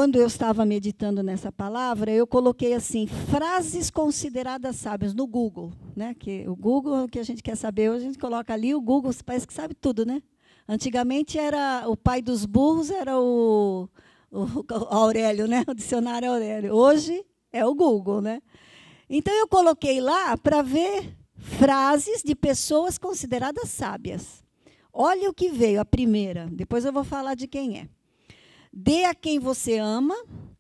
quando eu estava meditando nessa palavra, eu coloquei assim, frases consideradas sábias no Google, né? Que o Google, o que a gente quer saber, hoje a gente coloca ali, o Google parece que sabe tudo, né? Antigamente era o pai dos burros, era o Aurélio, né? O dicionário Aurélio. Hoje é o Google, né? Então eu coloquei lá para ver frases de pessoas consideradas sábias. Olha o que veio, a primeira, depois eu vou falar de quem é. Dê a quem você ama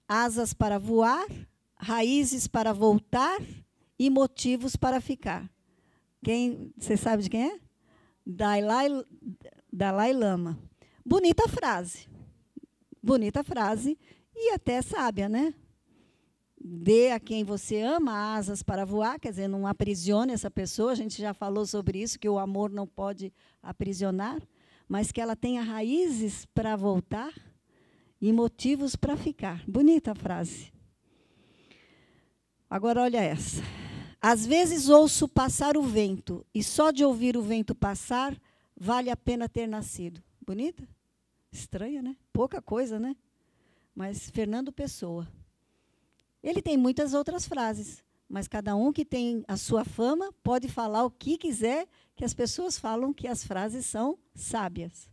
asas para voar, raízes para voltar e motivos para ficar. Você sabe de quem é? Dalai Lama. Bonita frase. Bonita frase e até sábia, né? Dê a quem você ama asas para voar, quer dizer, não aprisione essa pessoa. A gente já falou sobre isso, que o amor não pode aprisionar, mas que ela tenha raízes para voltar e motivos para ficar. Bonita a frase. Agora, olha essa. Às vezes ouço passar o vento, e só de ouvir o vento passar, vale a pena ter nascido. Bonita? Estranha, né? Pouca coisa, né? Mas Fernando Pessoa. Ele tem muitas outras frases, mas cada um que tem a sua fama pode falar o que quiser, que as pessoas falam que as frases são sábias.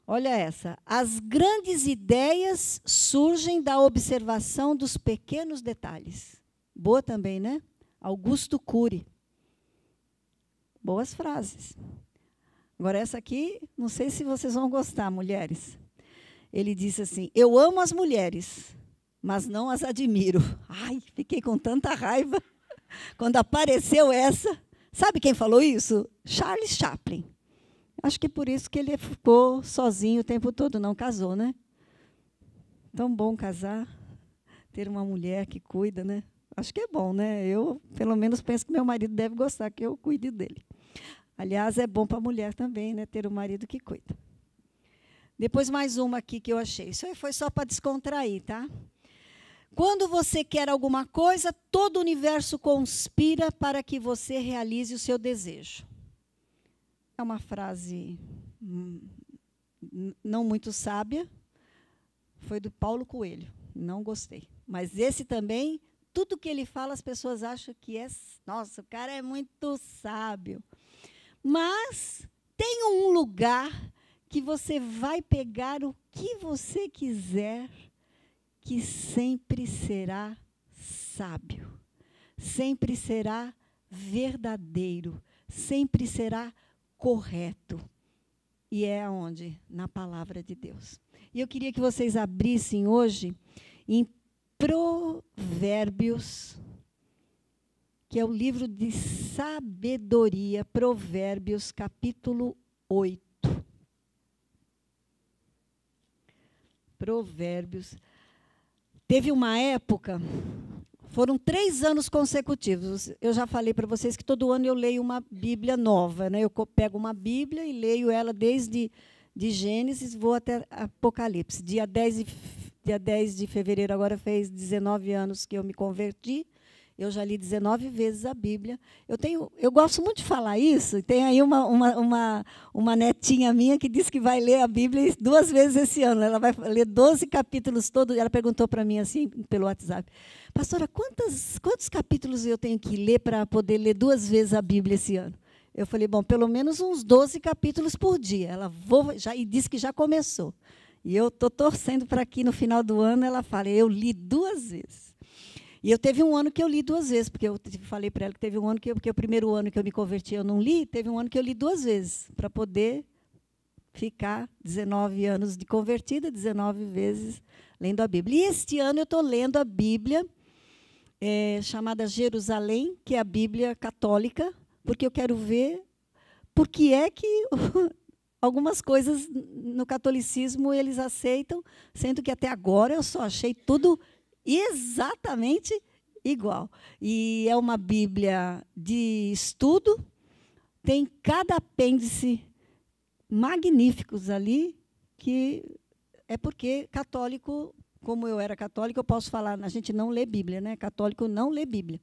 Olha essa. As grandes ideias surgem da observação dos pequenos detalhes. Boa também, né? Augusto Cury. Boas frases. Agora, essa aqui, não sei se vocês vão gostar, mulheres. Ele disse assim, eu amo as mulheres, mas não as admiro. Ai, fiquei com tanta raiva quando apareceu essa. Sabe quem falou isso? Charles Chaplin. Acho que por isso que ele ficou sozinho o tempo todo, não casou, né? Tão bom casar, ter uma mulher que cuida, né? Acho que é bom, né? Eu, pelo menos, penso que meu marido deve gostar que eu cuide dele. Aliás, é bom para a mulher também, né? Ter um marido que cuida. Depois, mais uma aqui que eu achei. Isso aí foi só para descontrair, tá? Quando você quer alguma coisa, todo o universo conspira para que você realize o seu desejo. É uma frase não muito sábia. Foi do Paulo Coelho. Não gostei. Mas esse também, tudo que ele fala, as pessoas acham que é... Nossa, o cara é muito sábio. Mas tem um lugar que você vai pegar o que você quiser, que sempre será sábio, sempre será verdadeiro, sempre será correto. E é aonde? Na palavra de Deus. E eu queria que vocês abrissem hoje em Provérbios, que é o livro de sabedoria, Provérbios, capítulo 8. Provérbios. Teve uma época, foram 3 anos consecutivos. Eu já falei para vocês que todo ano eu leio uma Bíblia nova, né? Eu pego uma Bíblia e leio ela desde de Gênesis, vou até Apocalipse. Dia 10 de fevereiro, agora fez 19 anos que eu me converti. Eu já li 19 vezes a Bíblia. Eu gosto muito de falar isso. Tem aí uma netinha minha que disse que vai ler a Bíblia 2 vezes esse ano. Ela vai ler 12 capítulos todos. Ela perguntou para mim assim, pelo WhatsApp, pastora, quantos capítulos eu tenho que ler para poder ler 2 vezes a Bíblia esse ano? Eu falei, bom, pelo menos uns 12 capítulos por dia. Ela e disse que já começou. E eu estou torcendo para que no final do ano ela fale, eu li 2 vezes. E eu teve um ano que eu li 2 vezes, porque eu falei para ela que teve um ano porque o primeiro ano que eu me converti eu não li, teve um ano que eu li 2 vezes, para poder ficar 19 anos de convertida, 19 vezes lendo a Bíblia. E este ano eu estou lendo a Bíblia chamada Jerusalém, que é a Bíblia católica, porque eu quero ver por que é que algumas coisas no catolicismo eles aceitam, sendo que até agora eu só achei tudo exatamente igual. E é uma Bíblia de estudo, tem cada apêndice magníficos ali, que é porque católico, como eu era católica, eu posso falar, a gente não lê Bíblia, né? Católico não lê Bíblia.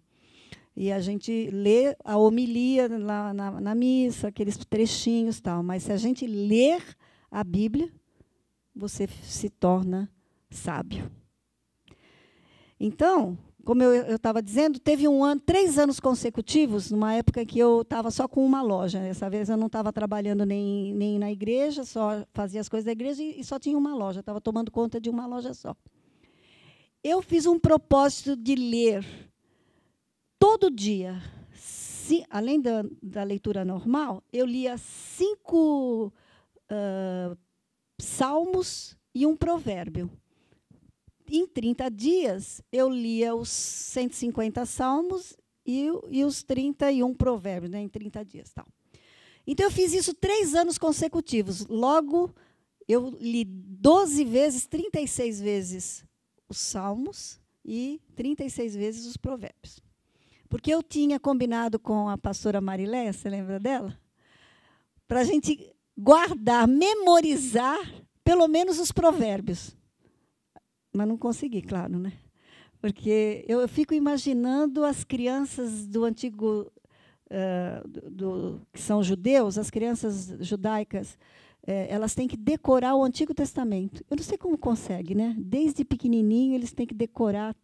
E a gente lê a homilia lá na missa, aqueles trechinhos e tal. Mas se a gente ler a Bíblia, você se torna sábio. Então, como eu estava dizendo, teve 3 anos consecutivos, numa época que eu estava só com uma loja. Dessa vez eu não estava trabalhando nem na igreja, só fazia as coisas da igreja e só tinha uma loja, estava tomando conta de uma loja só. Eu fiz um propósito de ler todo dia, além da leitura normal, eu lia 5 salmos e um provérbio. Em 30 dias, eu lia os 150 salmos e os 31 provérbios, né, em 30 dias. Tal. Então, eu fiz isso 3 anos consecutivos. Logo, eu li 12 vezes, 36 vezes os salmos e 36 vezes os provérbios. Porque eu tinha combinado com a pastora Mariléia, você lembra dela? Para a gente guardar, memorizar, pelo menos os provérbios. Mas não consegui, claro, né? Porque eu fico imaginando as crianças do antigo, que são judeus, as crianças judaicas, elas têm que decorar o Antigo Testamento. Eu não sei como consegue, né? Desde pequenininho eles têm que decorar.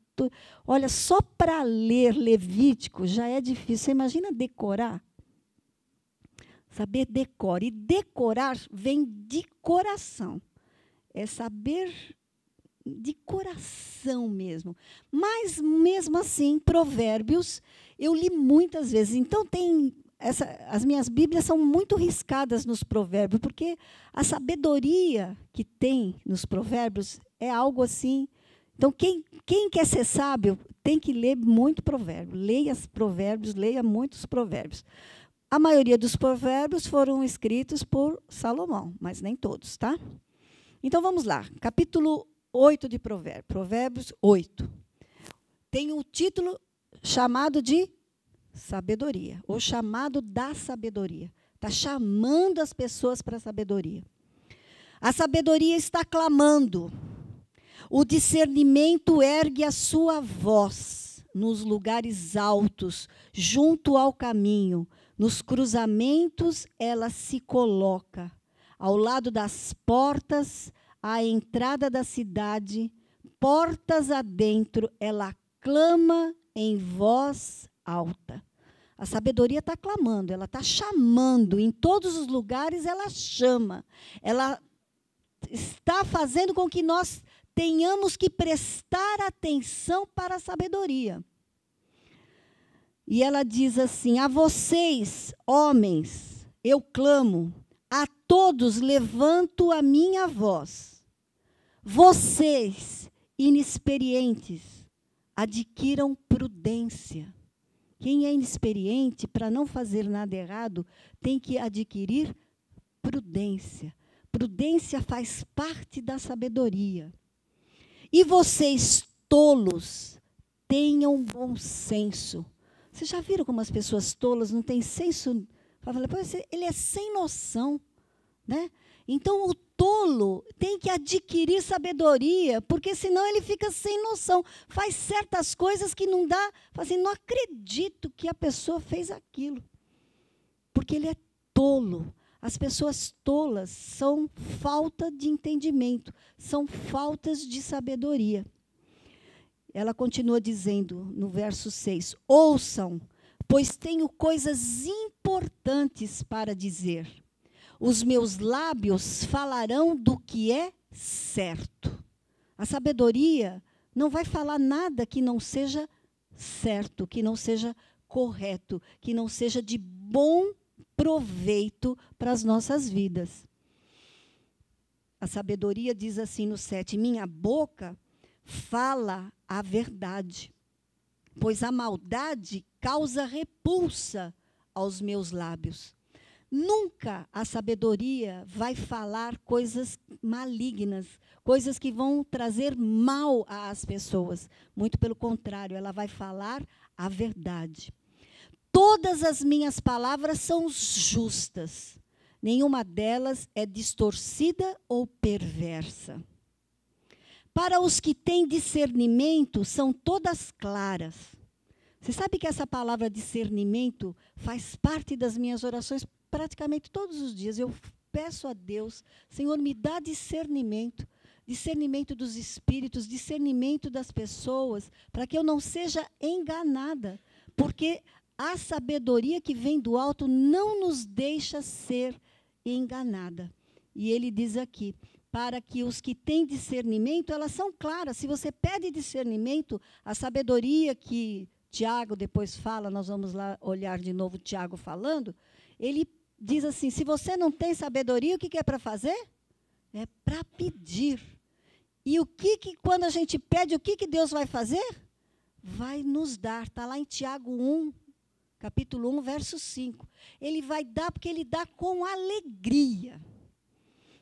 Olha, só para ler Levítico já é difícil. Você imagina decorar? Saber decora. E decorar vem de coração. É saber de coração mesmo. Mas, mesmo assim, provérbios, eu li muitas vezes. Então, as minhas Bíblias são muito riscadas nos provérbios, porque a sabedoria que tem nos provérbios é algo assim. Então, quem quer ser sábio tem que ler muito provérbio. Leia os provérbios, leia muitos provérbios. A maioria dos provérbios foram escritos por Salomão, mas nem todos, tá? Então, vamos lá. Capítulo 8 de Provérbios. Provérbios 8. Tem um título chamado de sabedoria, ou chamado da sabedoria. Está chamando as pessoas para a sabedoria. A sabedoria está clamando. O discernimento ergue a sua voz nos lugares altos, junto ao caminho. Nos cruzamentos ela se coloca. Ao lado das portas, à entrada da cidade, portas adentro, ela clama em voz alta. A sabedoria está clamando, ela está chamando. Em todos os lugares ela chama. Ela está fazendo com que nós tenhamos que prestar atenção para a sabedoria. E ela diz assim: a vocês, homens, eu clamo, a todos levanto a minha voz. Vocês, inexperientes, adquiram prudência. Quem é inexperiente, para não fazer nada errado, tem que adquirir prudência. Prudência faz parte da sabedoria. E vocês, tolos, tenham bom senso. Vocês já viram como as pessoas tolas não têm senso? Ele é sem noção, né? Então, o tolo tem que adquirir sabedoria, porque senão ele fica sem noção. Faz certas coisas que não dá. Assim, não acredito que a pessoa fez aquilo. Porque ele é tolo. As pessoas tolas são falta de entendimento, são faltas de sabedoria. Ela continua dizendo no verso 6, ouçam, pois tenho coisas importantes para dizer. Os meus lábios falarão do que é certo. A sabedoria não vai falar nada que não seja certo, que não seja correto, que não seja de bom proveito para as nossas vidas. A sabedoria diz assim no 7, minha boca fala a verdade, pois a maldade causa repulsa aos meus lábios. Nunca a sabedoria vai falar coisas malignas, coisas que vão trazer mal às pessoas. Muito pelo contrário, ela vai falar a verdade. Todas as minhas palavras são justas. Nenhuma delas é distorcida ou perversa. Para os que têm discernimento, são todas claras. Você sabe que essa palavra discernimento faz parte das minhas orações praticamente todos os dias. Eu peço a Deus, Senhor, me dá discernimento. discernimento dos espíritos, discernimento das pessoas, para que eu não seja enganada, porque a sabedoria que vem do alto não nos deixa ser enganada. E ele diz aqui, para que os que têm discernimento, elas são claras. Se você pede discernimento, a sabedoria que Tiago depois fala, nós vamos lá olhar de novo Tiago falando, ele diz assim, se você não tem sabedoria, o que é para fazer? É para pedir. E quando a gente pede, o que Deus vai fazer? Vai nos dar. Está lá em Tiago 1, capítulo 1, verso 5. Ele vai dar porque ele dá com alegria.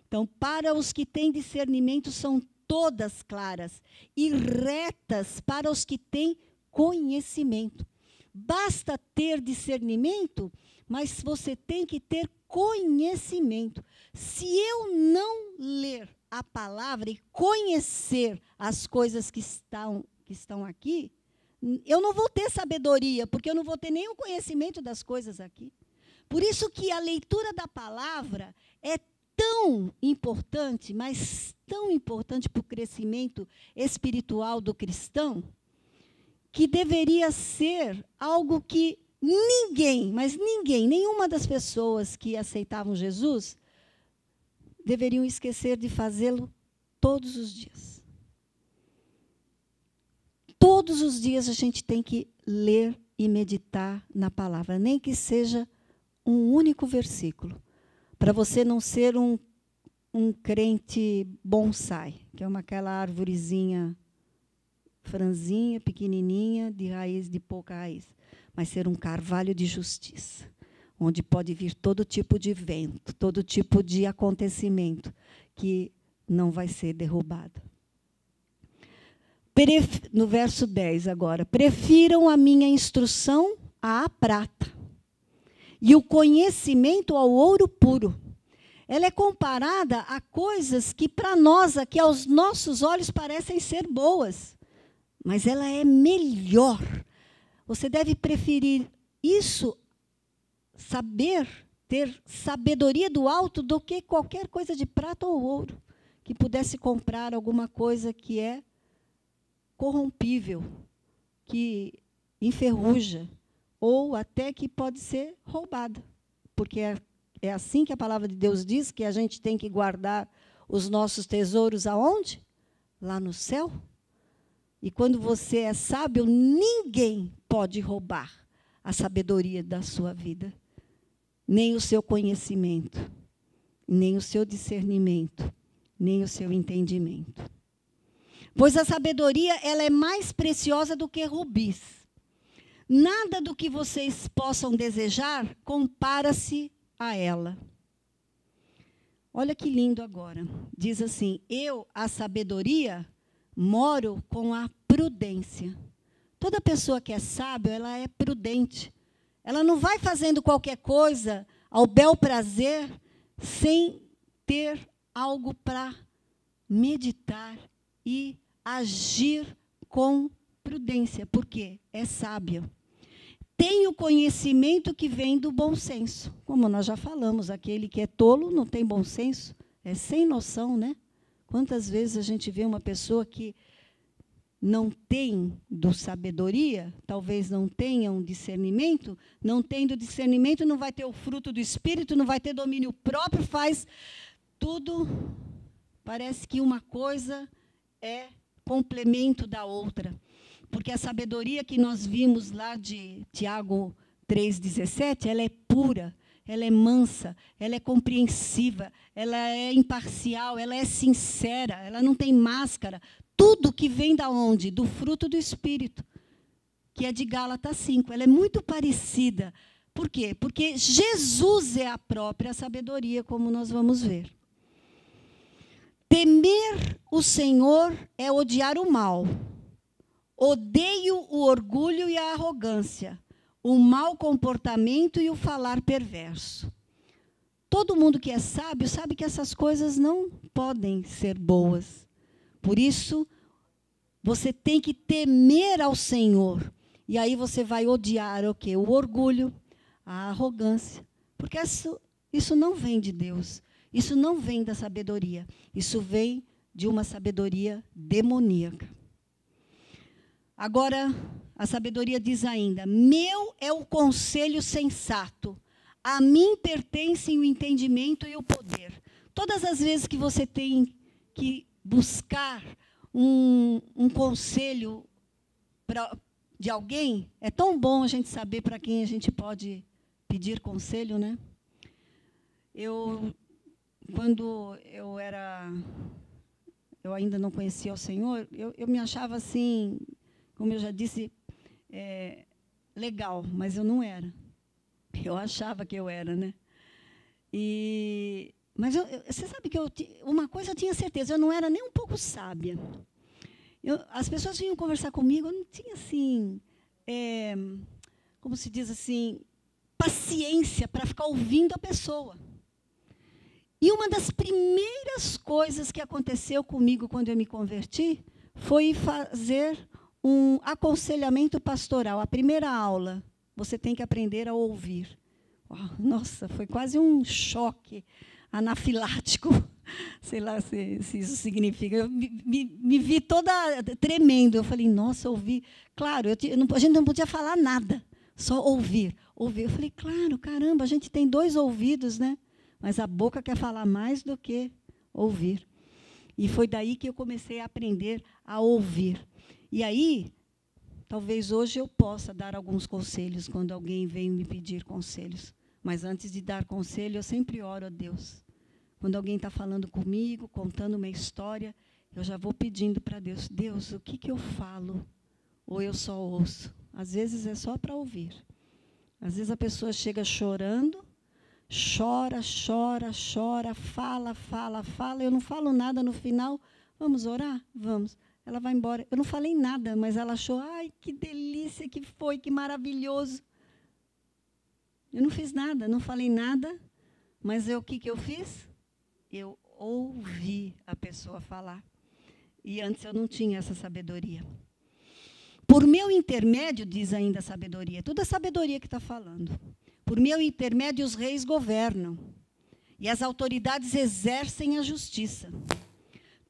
Então, para os que têm discernimento, são todas claras e retas para os que têm conhecimento. Basta ter discernimento, mas você tem que ter conhecimento. Se eu não ler a palavra e conhecer as coisas que estão aqui, eu não vou ter sabedoria, porque eu não vou ter nenhum conhecimento das coisas aqui. Por isso que a leitura da palavra é tão importante, mas tão importante para o crescimento espiritual do cristão, que deveria ser algo que ninguém, mas ninguém, nenhuma das pessoas que aceitavam Jesus, deveriam esquecer de fazê-lo todos os dias. Todos os dias a gente tem que ler e meditar na palavra, nem que seja um único versículo, para você não ser um crente bonsai, que é aquela arvorezinha franzinha, pequenininha, de pouca raiz, mas ser um carvalho de justiça, onde pode vir todo tipo de vento, todo tipo de acontecimento, que não vai ser derrubado. No verso 10 agora, prefiram a minha instrução à prata, e o conhecimento ao ouro puro. Ela é comparada a coisas que para nós, aqui aos nossos olhos, parecem ser boas, mas ela é melhor. Você deve preferir isso, ter sabedoria do alto, do que qualquer coisa de prata ou ouro, que pudesse comprar alguma coisa que é corrompível, que enferruja, ou até que pode ser roubada. Porque é assim que a palavra de Deus diz, que a gente tem que guardar os nossos tesouros aonde? Lá no céu. E quando você é sábio, ninguém pode roubar a sabedoria da sua vida, nem o seu conhecimento, nem o seu discernimento, nem o seu entendimento. Pois a sabedoria, ela é mais preciosa do que rubis. Nada do que vocês possam desejar compara-se a ela. Olha que lindo agora. Diz assim, eu, a sabedoria, moro com a prudência. Toda pessoa que é sábia, ela é prudente. Ela não vai fazendo qualquer coisa ao bel prazer, sem ter algo para meditar e agir com prudência, porque é sábia. Tem o conhecimento que vem do bom senso. Como nós já falamos, aquele que é tolo não tem bom senso, é sem noção, né? Quantas vezes a gente vê uma pessoa que não tem sabedoria, talvez não tenha um discernimento, não tendo discernimento, não vai ter o fruto do Espírito, não vai ter domínio próprio, faz tudo, parece que uma coisa é complemento da outra. Porque a sabedoria que nós vimos lá de Tiago 3,17, ela é pura, ela é mansa, ela é compreensiva, ela é imparcial, ela é sincera, ela não tem máscara. Tudo que vem da onde? Do fruto do Espírito, que é de Gálatas 5. Ela é muito parecida. Por quê? Porque Jesus é a própria sabedoria, como nós vamos ver. Temer o Senhor é odiar o mal. Odeio o orgulho e a arrogância, o mau comportamento e o falar perverso. Todo mundo que é sábio sabe que essas coisas não podem ser boas. Por isso, você tem que temer ao Senhor. E aí você vai odiar o quê? O orgulho, a arrogância. Porque isso não vem de Deus. Isso não vem da sabedoria. Isso vem de uma sabedoria demoníaca. Agora, a sabedoria diz ainda: meu é o conselho sensato, a mim pertencem o entendimento e o poder. Todas as vezes que você tem que buscar um conselho de alguém, é tão bom a gente saber para quem a gente pode pedir conselho, né? Quando eu ainda não conhecia o Senhor, eu me achava assim, como eu já disse, legal, mas eu não era. Eu achava que eu era, né? Mas você sabe que uma coisa eu tinha certeza, eu não era nem um pouco sábia. As pessoas vinham conversar comigo, eu não tinha assim, como se diz assim, paciência para ficar ouvindo a pessoa. E uma das primeiras coisas que aconteceu comigo quando eu me converti foi fazer um aconselhamento pastoral. A primeira aula, você tem que aprender a ouvir. Nossa, foi quase um choque anafilático. Sei lá se isso significa. Eu me vi toda tremendo. Eu falei, nossa, ouvi. Claro, a gente não podia falar nada, só ouvir. Eu falei, claro, caramba, a gente tem 2 ouvidos, né? Mas a boca quer falar mais do que ouvir. E foi daí que eu comecei a aprender a ouvir. E aí, talvez hoje eu possa dar alguns conselhos quando alguém vem me pedir conselhos. Mas antes de dar conselho, eu sempre oro a Deus. Quando alguém está falando comigo, contando uma história, eu já vou pedindo para Deus, Deus, o que eu falo? Ou eu só ouço? Às vezes é só para ouvir. Às vezes a pessoa chega chorando, chora, fala, eu não falo nada no final, vamos orar? Vamos. Ela vai embora. Eu não falei nada, mas ela achou, ai, que delícia que foi, que maravilhoso. Eu não fiz nada, não falei nada, mas o que eu fiz? Eu ouvi a pessoa falar. E antes eu não tinha essa sabedoria. Por meu intermédio, diz ainda a sabedoria, toda a sabedoria que está falando. Por meu intermédio, os reis governam, e as autoridades exercem a justiça.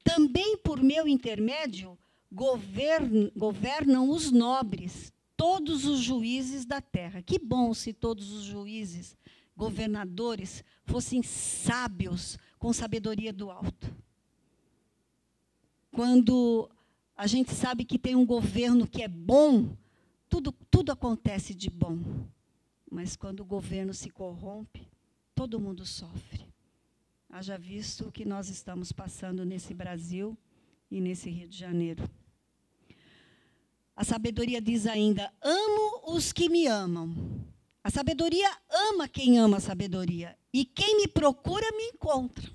Também por meu intermédio, governam os nobres, todos os juízes da terra. Que bom se todos os juízes, governadores, fossem sábios, com sabedoria do alto. Quando a gente sabe que tem um governo que é bom, tudo acontece de bom. Mas quando o governo se corrompe, todo mundo sofre. Haja visto o que nós estamos passando nesse Brasil e nesse Rio de Janeiro. A sabedoria diz ainda, amo os que me amam. A sabedoria ama quem ama a sabedoria. E quem me procura, me encontra.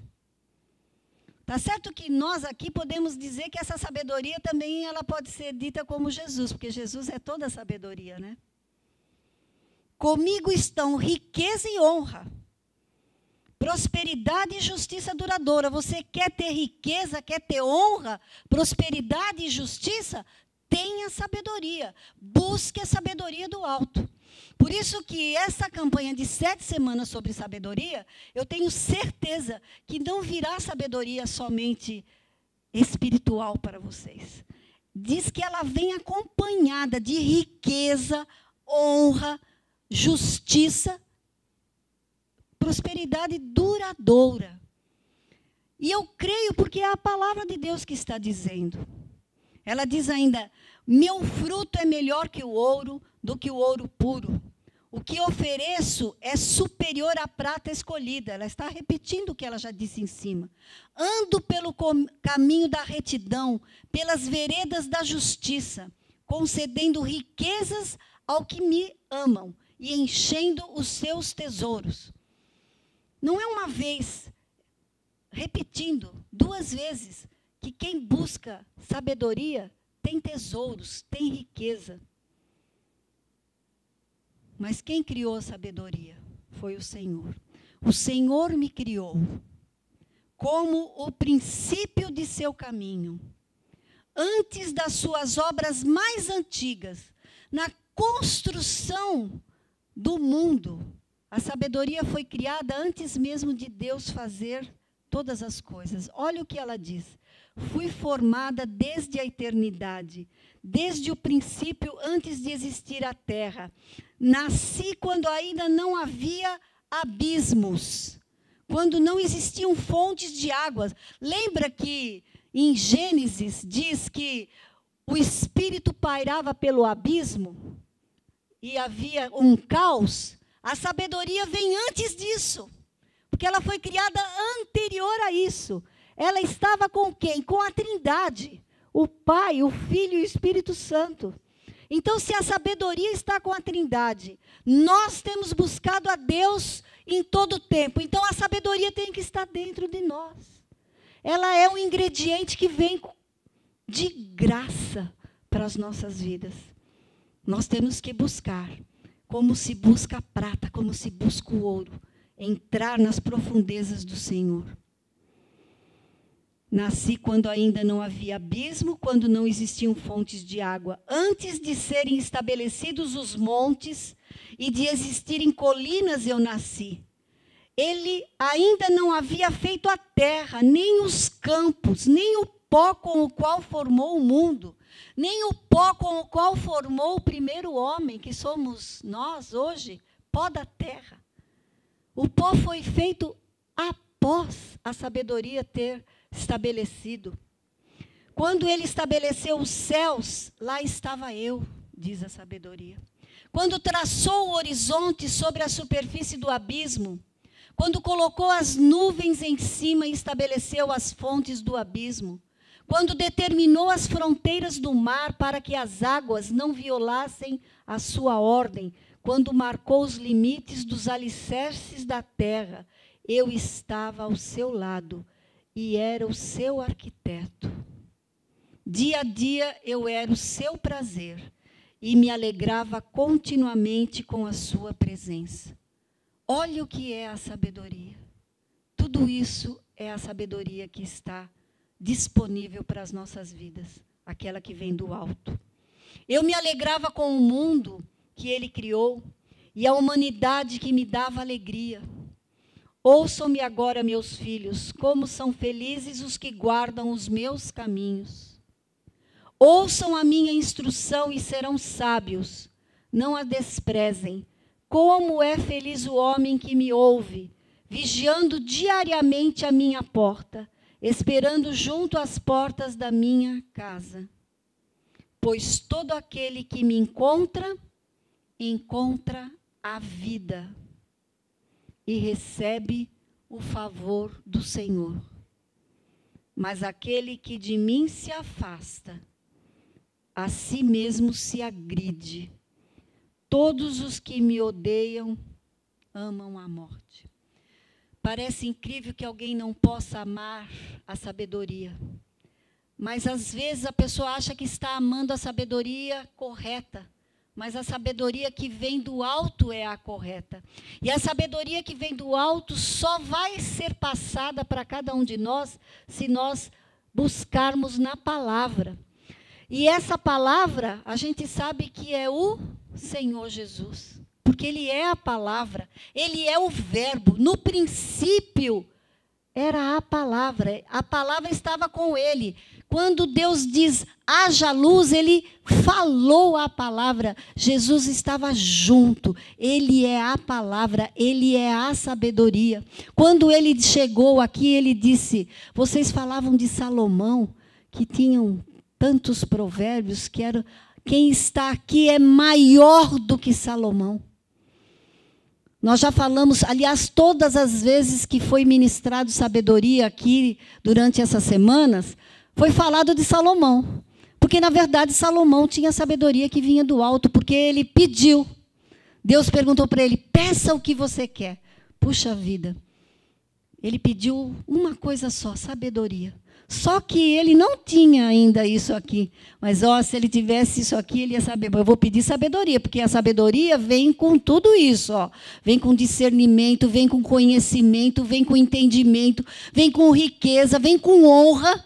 Tá certo que nós aqui podemos dizer que essa sabedoria também ela pode ser dita como Jesus, porque Jesus é toda a sabedoria, né? Comigo estão riqueza e honra, prosperidade e justiça duradoura. Você quer ter riqueza, quer ter honra, prosperidade e justiça? Tenha sabedoria. Busque a sabedoria do alto. Por isso que essa campanha de 7 semanas sobre sabedoria, eu tenho certeza que não virá sabedoria somente espiritual para vocês. Diz que ela vem acompanhada de riqueza, honra, justiça, prosperidade duradoura. E eu creio porque é a palavra de Deus que está dizendo. Ela diz ainda, meu fruto é melhor que o ouro, do que o ouro puro. O que ofereço é superior à prata escolhida. Ela está repetindo o que ela já disse em cima. Ando pelo caminho da retidão, pelas veredas da justiça, concedendo riquezas ao que me amam e enchendo os seus tesouros. Não é uma vez, repetindo 2 vezes, que quem busca sabedoria tem tesouros, tem riqueza. Mas quem criou a sabedoria? Foi o Senhor. O Senhor me criou como o princípio de seu caminho. Antes das suas obras mais antigas, na construção do mundo, a sabedoria foi criada antes mesmo de Deus fazer todas as coisas. Olha o que ela diz. Fui formada desde a eternidade, desde o princípio, antes de existir a terra. Nasci quando ainda não havia abismos, quando não existiam fontes de águas. Lembra que em Gênesis diz que o Espírito pairava pelo abismo e havia um caos? A sabedoria vem antes disso, porque ela foi criada anterior a isso. Ela estava com quem? Com a Trindade, o Pai, o Filho e o Espírito Santo. Então, se a sabedoria está com a Trindade, nós temos buscado a Deus em todo o tempo. Então, a sabedoria tem que estar dentro de nós. Ela é um ingrediente que vem de graça para as nossas vidas. Nós temos que buscar, como se busca a prata, como se busca o ouro, entrar nas profundezas do Senhor. Nasci quando ainda não havia abismo, quando não existiam fontes de água. Antes de serem estabelecidos os montes e de existirem colinas, eu nasci. Ele ainda não havia feito a terra, nem os campos, nem o pó com o qual formou o mundo, nem o pó com o qual formou o primeiro homem, que somos nós hoje, pó da terra. O pó foi feito após a sabedoria ter estabelecido. Quando ele estabeleceu os céus, lá estava eu, diz a sabedoria. Quando traçou o horizonte sobre a superfície do abismo, quando colocou as nuvens em cima e estabeleceu as fontes do abismo, quando determinou as fronteiras do mar para que as águas não violassem a sua ordem, quando marcou os limites dos alicerces da terra, eu estava ao seu lado e era o seu arquiteto. Dia a dia eu era o seu prazer e me alegrava continuamente com a sua presença. Olha o que é a sabedoria. Tudo isso é a sabedoria que está disponível para as nossas vidas, aquela que vem do alto. Eu me alegrava com o mundo que ele criou e a humanidade que me dava alegria. Ouçam-me agora, meus filhos, como são felizes os que guardam os meus caminhos. Ouçam a minha instrução e serão sábios, não a desprezem. Como é feliz o homem que me ouve, vigiando diariamente a minha porta, esperando junto às portas da minha casa. Pois todo aquele que me encontra, encontra a vida e recebe o favor do Senhor. Mas aquele que de mim se afasta, a si mesmo se agride. Todos os que me odeiam amam a morte. Parece incrível que alguém não possa amar a sabedoria. Mas, às vezes, a pessoa acha que está amando a sabedoria correta. Mas a sabedoria que vem do alto é a correta. E a sabedoria que vem do alto só vai ser passada para cada um de nós se nós buscarmos na palavra. E essa palavra, a gente sabe que é o Senhor Jesus. Porque Ele é a palavra, Ele é o verbo. No princípio era a palavra estava com Ele. Quando Deus diz, haja luz, Ele falou a palavra. Jesus estava junto. Ele é a palavra, Ele é a sabedoria. Quando Ele chegou aqui, Ele disse, vocês falavam de Salomão, que tinham tantos provérbios, que era, quem está aqui é maior do que Salomão. Nós já falamos, aliás, todas as vezes que foi ministrado sabedoria aqui, durante essas semanas, foi falado de Salomão. Porque, na verdade, Salomão tinha sabedoria que vinha do alto, porque ele pediu. Deus perguntou para ele, peça o que você quer. Puxa vida, ele pediu uma coisa só, sabedoria. Só que ele não tinha ainda isso aqui. Mas, se ele tivesse isso aqui, ele ia saber. Eu vou pedir sabedoria, porque a sabedoria vem com tudo isso. Vem com discernimento, vem com conhecimento, vem com entendimento, vem com riqueza, vem com honra.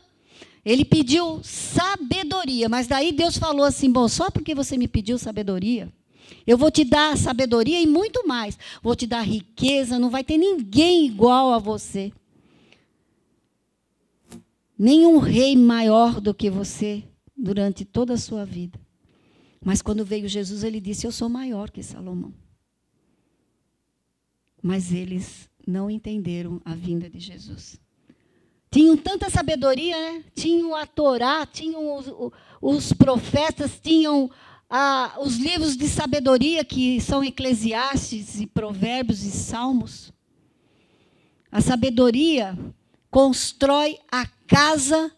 Ele pediu sabedoria, mas daí Deus falou assim, bom, só porque você me pediu sabedoria, eu vou te dar sabedoria e muito mais. Vou te dar riqueza, não vai ter ninguém igual a você. nenhum rei maior do que você durante toda a sua vida. Mas quando veio Jesus, ele disse, eu sou maior que Salomão. Mas eles não entenderam a vinda de Jesus. Tinham tanta sabedoria, né? Tinham a Torá, tinham os profetas, tinham os livros de sabedoria, que são Eclesiastes e Provérbios e Salmos. A sabedoria constrói a casa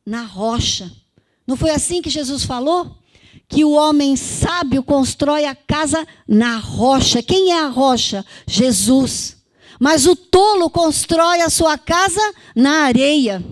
na rocha. Não foi assim que Jesus falou? Que o homem sábio constrói a casa na rocha. Quem é a rocha? Jesus. Mas o tolo constrói a sua casa na areia.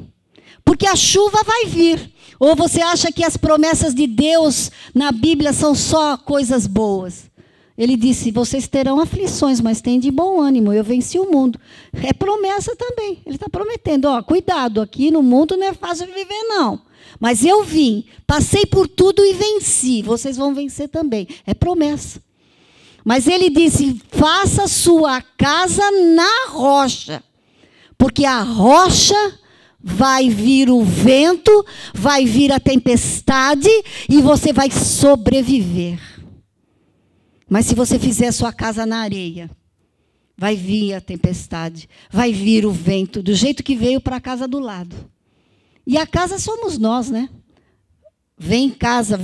Porque a chuva vai vir. Ou você acha que as promessas de Deus na Bíblia são só coisas boas? Ele disse, vocês terão aflições, mas tem de bom ânimo, eu venci o mundo. É promessa também. Ele está prometendo, cuidado, aqui no mundo não é fácil viver, não. Mas eu vim, passei por tudo e venci. Vocês vão vencer também. É promessa. Mas ele disse, faça sua casa na rocha. Porque a rocha vai vir o vento, vai vir a tempestade e você vai sobreviver. Mas se você fizer sua casa na areia, vai vir a tempestade, vai vir o vento, do jeito que veio para a casa do lado. E a casa somos nós, né? Vem casa,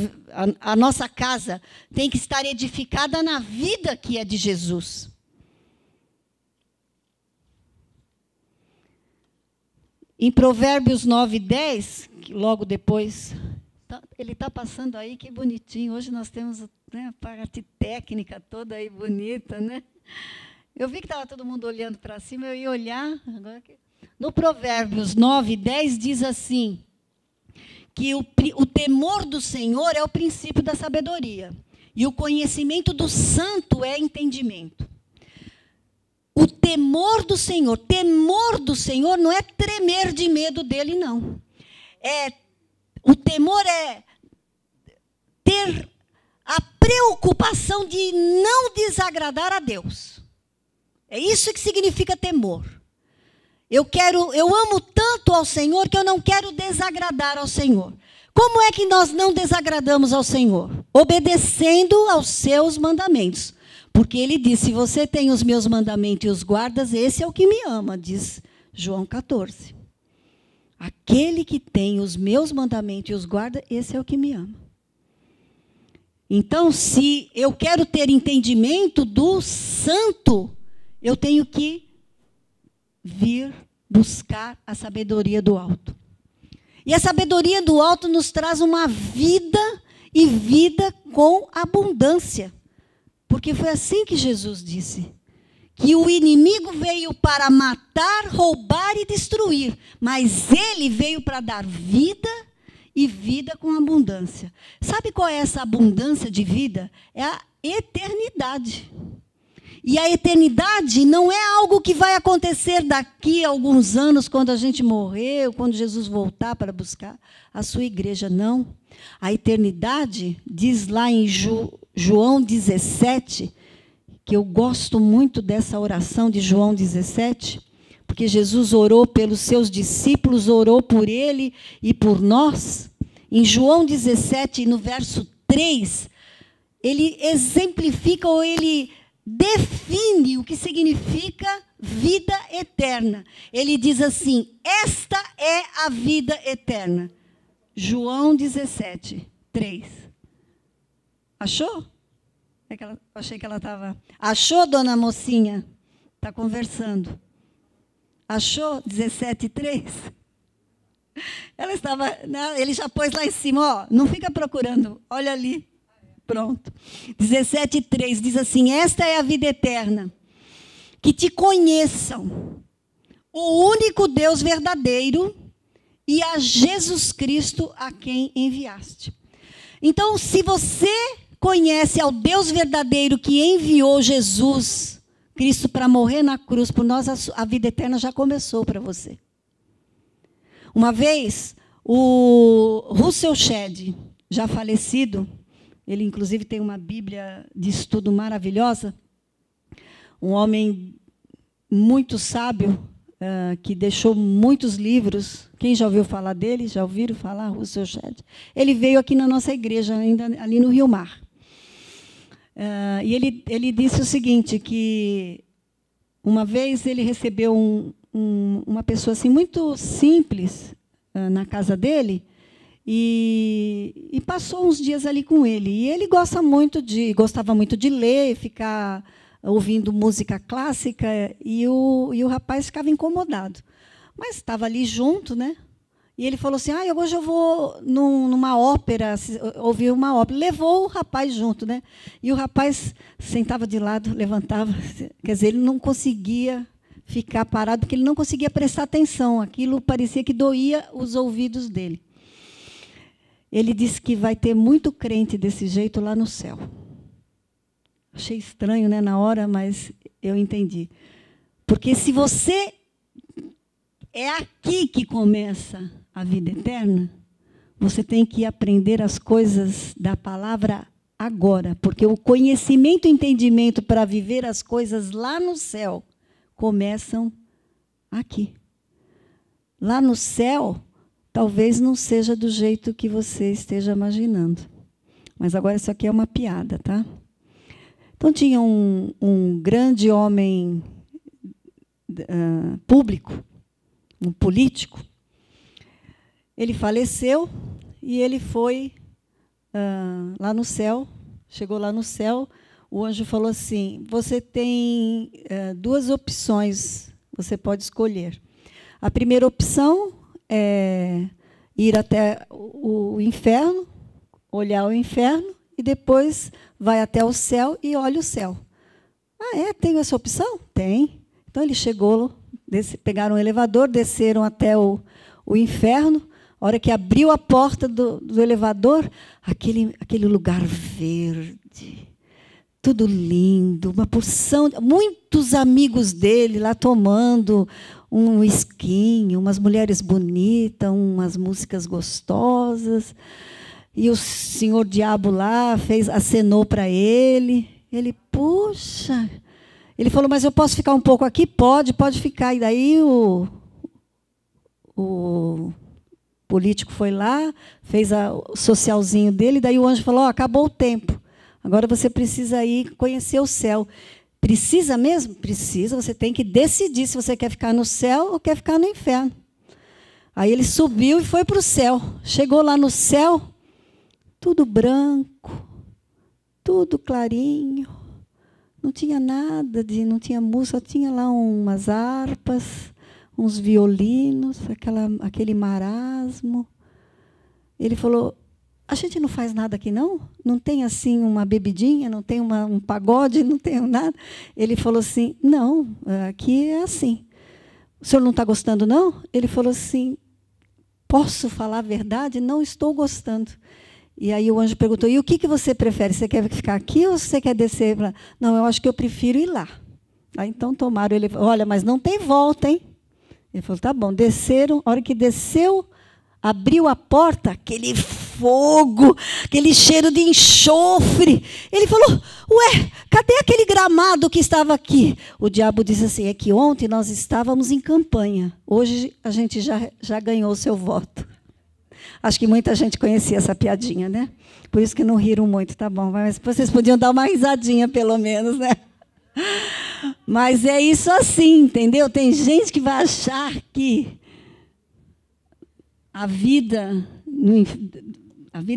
a nossa casa tem que estar edificada na vida que é de Jesus. Em Provérbios 9:10, que logo depois, ele está passando aí, que bonitinho. Hoje nós temos, né, a parte técnica toda aí bonita, né? Eu vi que estava todo mundo olhando para cima, eu ia olhar. Agora no Provérbios 9:10 diz assim, que o temor do Senhor é o princípio da sabedoria, e o conhecimento do santo é entendimento. O temor do Senhor não é tremer de medo dele, não. O temor é ter a preocupação de não desagradar a Deus. É isso que significa temor. Eu amo tanto ao Senhor que eu não quero desagradar ao Senhor. Como é que nós não desagradamos ao Senhor? Obedecendo aos seus mandamentos. Porque ele disse, se você tem os meus mandamentos e os guardas, esse é o que me ama, diz João 14. Aquele que tem os meus mandamentos e os guarda, esse é o que me ama. Então, se eu quero ter entendimento do santo, eu tenho que vir buscar a sabedoria do alto. E a sabedoria do alto nos traz uma vida, e vida com abundância. Porque foi assim que Jesus disse, que o inimigo veio para matar, roubar e destruir, mas ele veio para dar vida e vida com abundância. Sabe qual é essa abundância de vida? É a eternidade. E a eternidade não é algo que vai acontecer daqui a alguns anos, quando a gente morrer, ou quando Jesus voltar para buscar a sua igreja, não. A eternidade, diz lá em João 17, que eu gosto muito dessa oração de João 17, porque Jesus orou pelos seus discípulos, orou por ele e por nós. Em João 17, no verso 3, ele exemplifica, ou ele define o que significa vida eterna. Ele diz assim, esta é a vida eterna. João 17, 3. Achou? Achei que ela estava... Achou, dona mocinha? Está conversando. Achou? 17, 3. Ela estava... Ele já pôs lá em cima, não fica procurando, olha ali. Pronto. 17, 3 diz assim, esta é a vida eterna, que te conheçam, o único Deus verdadeiro, e a Jesus Cristo a quem enviaste. Então, se você conhece ao Deus verdadeiro que enviou Jesus Cristo para morrer na cruz por nós, a vida eterna já começou para você. Uma vez, o Russell Shedd, já falecido, ele inclusive tem uma Bíblia de estudo maravilhosa, um homem muito sábio, que deixou muitos livros. Quem já ouviu falar dele? Já ouviram falar? Russell Shedd? Ele veio aqui na nossa igreja, ainda ali no Rio Mar. E ele disse o seguinte, que uma vez ele recebeu uma pessoa assim, muito simples na casa dele, e passou uns dias ali com ele. E ele gostava muito de ler, ficar ouvindo música clássica, e o rapaz ficava incomodado. Mas estava ali junto, né? E ele falou assim, hoje eu vou numa ópera, ouvir uma ópera. Levou o rapaz junto, né? E o rapaz sentava de lado, levantava. Quer dizer, ele não conseguia ficar parado, porque ele não conseguia prestar atenção. Aquilo parecia que doía os ouvidos dele. Ele disse que vai ter muito crente desse jeito lá no céu. Achei estranho, né, na hora, mas eu entendi. Porque se você... É aqui que começa a vida eterna, você tem que aprender as coisas da palavra agora, porque o conhecimento e entendimento para viver as coisas lá no céu começam aqui. Lá no céu, talvez não seja do jeito que você esteja imaginando. Mas agora isso aqui é uma piada, tá? Então tinha um grande homem público, um político. Ele faleceu e ele foi lá no céu, chegou lá no céu, o anjo falou assim, você tem 2 opções, você pode escolher. A primeira opção é ir até o inferno, olhar o inferno, e depois vai até o céu e olha o céu. Tem essa opção? Tem. Então ele chegou, pegaram um elevador, desceram até o inferno. A hora que abriu a porta do elevador, aquele lugar verde, tudo lindo, uma porção, muitos amigos dele lá tomando um whisky, umas mulheres bonitas, umas músicas gostosas. E o senhor diabo lá acenou para ele. Ele, puxa... Ele falou, mas eu posso ficar um pouco aqui? Pode ficar. E daí o político foi lá, fez o socialzinho dele, daí o anjo falou, acabou o tempo. Agora você precisa ir conhecer o céu. Precisa mesmo? Precisa. Você tem que decidir se você quer ficar no céu ou quer ficar no inferno. Aí ele subiu e foi para o céu. Chegou lá no céu, tudo branco, tudo clarinho. Não tinha nada, não tinha música, só tinha lá umas harpas, uns violinos, aquele marasmo. Ele falou, a gente não faz nada aqui, não? Não tem assim uma bebidinha, não tem um pagode, não tem nada? Ele falou assim, não, aqui é assim. O senhor não está gostando, não? Ele falou assim, posso falar a verdade? Não estou gostando. E aí o anjo perguntou, e o que você prefere? Você quer ficar aqui ou você quer descer? Não, eu acho que eu prefiro ir lá. Aí, então tomaram ele, olha, mas não tem volta, hein? Ele falou, tá bom, desceram. A hora que desceu, abriu a porta, aquele fogo, aquele cheiro de enxofre. Ele falou, ué, cadê aquele gramado que estava aqui? O diabo disse assim, é que ontem nós estávamos em campanha. Hoje a gente já ganhou o seu voto. Acho que muita gente conhecia essa piadinha, né? Por isso que não riram muito, tá bom. Mas vocês podiam dar uma risadinha, pelo menos, né? Mas é isso assim, entendeu? Tem gente que vai achar que a vida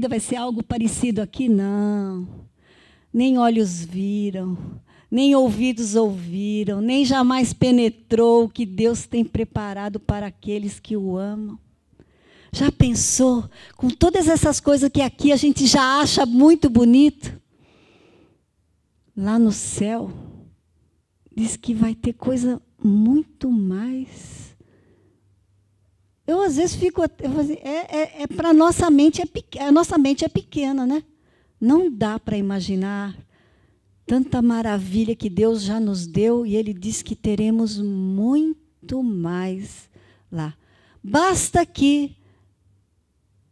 vai ser algo parecido aqui. Não. Nem olhos viram, nem ouvidos ouviram, nem jamais penetrou o que Deus tem preparado para aqueles que o amam. Já pensou com todas essas coisas que aqui a gente já acha muito bonito? Lá no céu, diz que vai ter coisa muito mais. Eu, às vezes, fico... para a nossa mente é pequena, né? Não dá para imaginar tanta maravilha que Deus já nos deu, e Ele diz que teremos muito mais lá. Basta que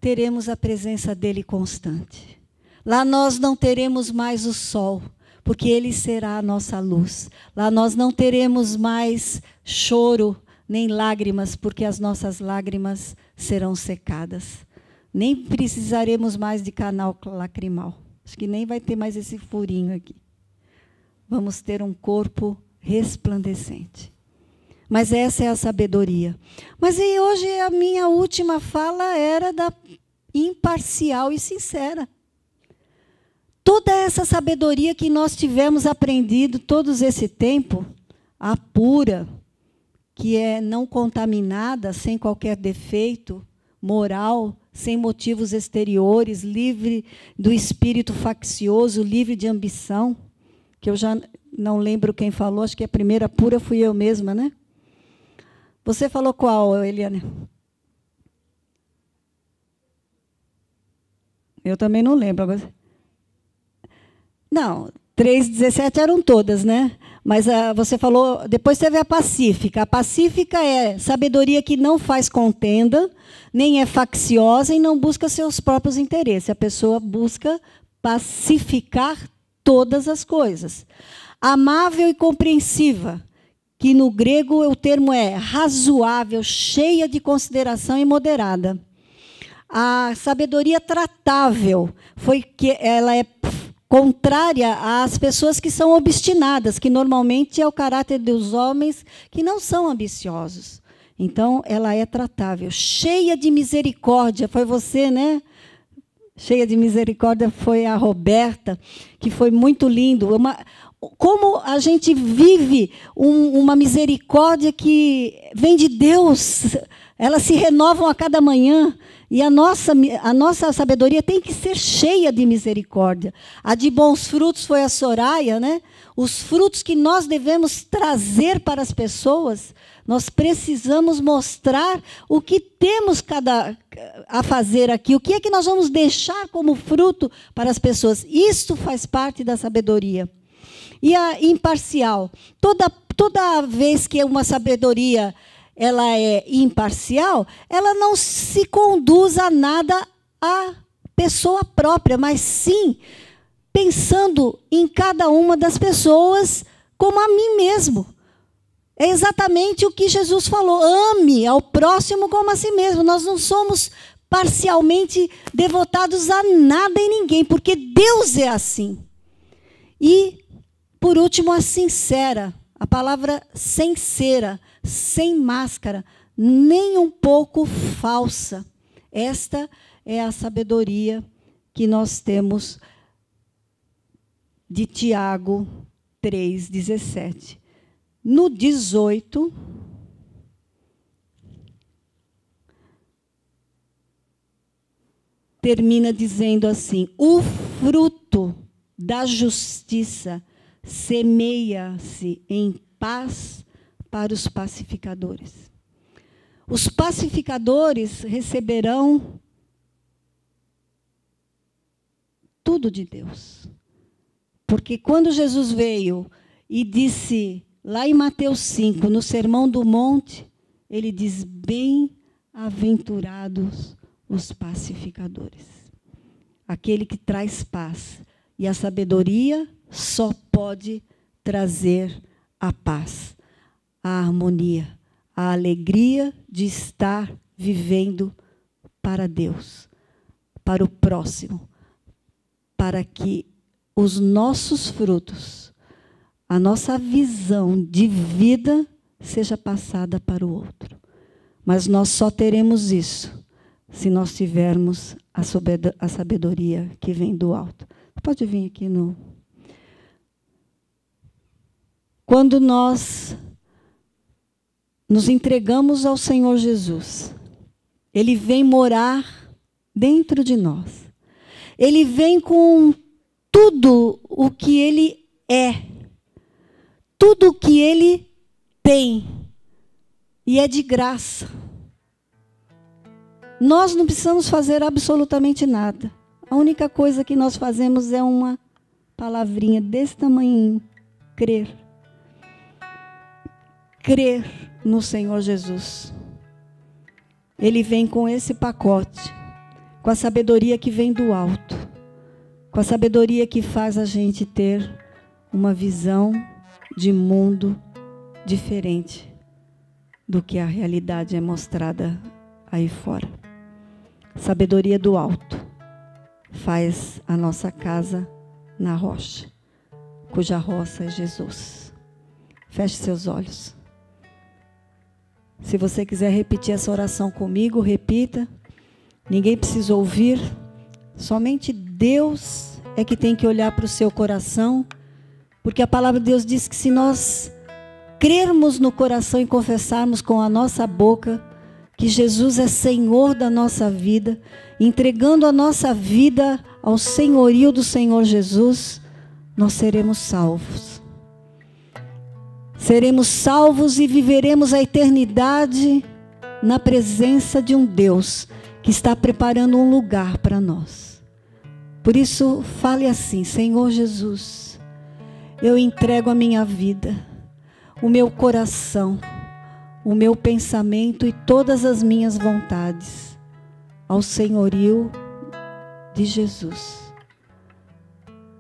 teremos a presença dEle constante. Lá nós não teremos mais o sol, porque Ele será a nossa luz. Lá nós não teremos mais choro, nem lágrimas, porque as nossas lágrimas serão secadas. Nem precisaremos mais de canal lacrimal. Acho que nem vai ter mais esse furinho aqui. Vamos ter um corpo resplandecente. Mas essa é a sabedoria. Mas e hoje a minha última fala era da imparcial e sincera. Toda essa sabedoria que nós tivemos aprendido todo esse tempo, a pura, que é não contaminada, sem qualquer defeito moral, sem motivos exteriores, livre do espírito faccioso, livre de ambição, que eu já não lembro quem falou, acho que a primeira pura fui eu mesma, né? Você falou qual, Eliane? Eu também não lembro agora. Não, 3:17 eram todas, né? Mas você falou, depois teve a pacífica. A pacífica é sabedoria que não faz contenda, nem é facciosa e não busca seus próprios interesses. A pessoa busca pacificar todas as coisas. Amável e compreensiva, que no grego o termo é razoável, cheia de consideração e moderada. A sabedoria tratável, foi que ela é contrária às pessoas que são obstinadas, que normalmente é o caráter dos homens que não são ambiciosos. Então, ela é tratável. Cheia de misericórdia, foi você, né? Cheia de misericórdia foi a Roberta, que foi muito lindo. Como a gente vive uma misericórdia que vem de Deus, elas se renovam a cada manhã. E a nossa sabedoria tem que ser cheia de misericórdia. A de bons frutos foi a Soraya, né? Os frutos que nós devemos trazer para as pessoas, nós precisamos mostrar o que temos a fazer aqui, o que é que nós vamos deixar como fruto para as pessoas. Isso faz parte da sabedoria. E a imparcial. Toda vez que uma sabedoria ela é imparcial, ela não se conduz a nada à pessoa própria, mas sim pensando em cada uma das pessoas como a mim mesmo. É exatamente o que Jesus falou, ame ao próximo como a si mesmo. Nós não somos parcialmente devotados a nada e ninguém, porque Deus é assim. E, por último, a sincera, a palavra sincera, sem máscara, nem um pouco falsa. Esta é a sabedoria que nós temos de Tiago 3:17. No 18, termina dizendo assim: o fruto da justiça semeia-se em paz para os pacificadores. Os pacificadores receberão tudo de Deus. Porque quando Jesus veio e disse, lá em Mateus 5, no Sermão do Monte, ele diz, bem-aventurados os pacificadores. Aquele que traz paz. E a sabedoria só pode trazer a paz, a harmonia, a alegria de estar vivendo para Deus, para o próximo, para que os nossos frutos, a nossa visão de vida seja passada para o outro. Mas nós só teremos isso se nós tivermos a sabedoria que vem do alto. Pode vir aqui no... Quando nós nos entregamos ao Senhor Jesus, Ele vem morar dentro de nós. Ele vem com tudo o que Ele é, tudo o que Ele tem, e é de graça. Nós não precisamos fazer absolutamente nada. A única coisa que nós fazemos é uma palavrinha desse tamanho, crer. Crer no Senhor Jesus. Ele vem com esse pacote, com a sabedoria que vem do alto, com a sabedoria que faz a gente ter uma visão de mundo diferente do que a realidade é mostrada aí fora. Sabedoria do alto faz a nossa casa na rocha, cuja rocha é Jesus. Feche seus olhos. Se você quiser repetir essa oração comigo, repita. Ninguém precisa ouvir. Somente Deus é que tem que olhar para o seu coração, porque a palavra de Deus diz que se nós crermos no coração e confessarmos com a nossa boca que Jesus é Senhor da nossa vida, entregando a nossa vida ao senhorio do Senhor Jesus, nós seremos salvos. Seremos salvos e viveremos a eternidade na presença de um Deus que está preparando um lugar para nós. Por isso, fale assim: Senhor Jesus, eu entrego a minha vida, o meu coração, o meu pensamento e todas as minhas vontades ao senhorio de Jesus.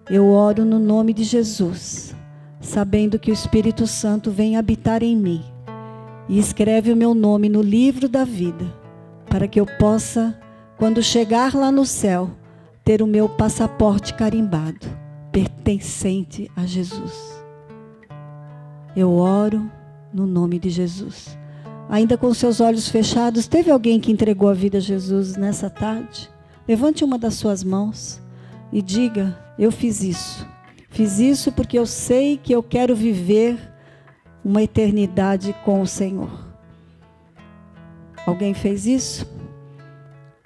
Eu oro no nome de Jesus, sabendo que o Espírito Santo vem habitar em mim e escreve o meu nome no livro da vida, para que eu possa, quando chegar lá no céu, ter o meu passaporte carimbado, pertencente a Jesus. Eu oro no nome de Jesus. Ainda com seus olhos fechados, teve alguém que entregou a vida a Jesus nessa tarde? Levante uma das suas mãos e diga: eu fiz isso. Fiz isso porque eu sei que eu quero viver uma eternidade com o Senhor. Alguém fez isso?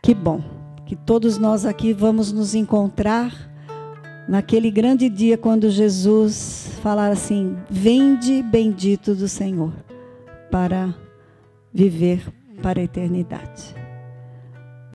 Que bom, que todos nós aqui vamos nos encontrar naquele grande dia quando Jesus falar assim: vinde bendito do Senhor, para viver para a eternidade.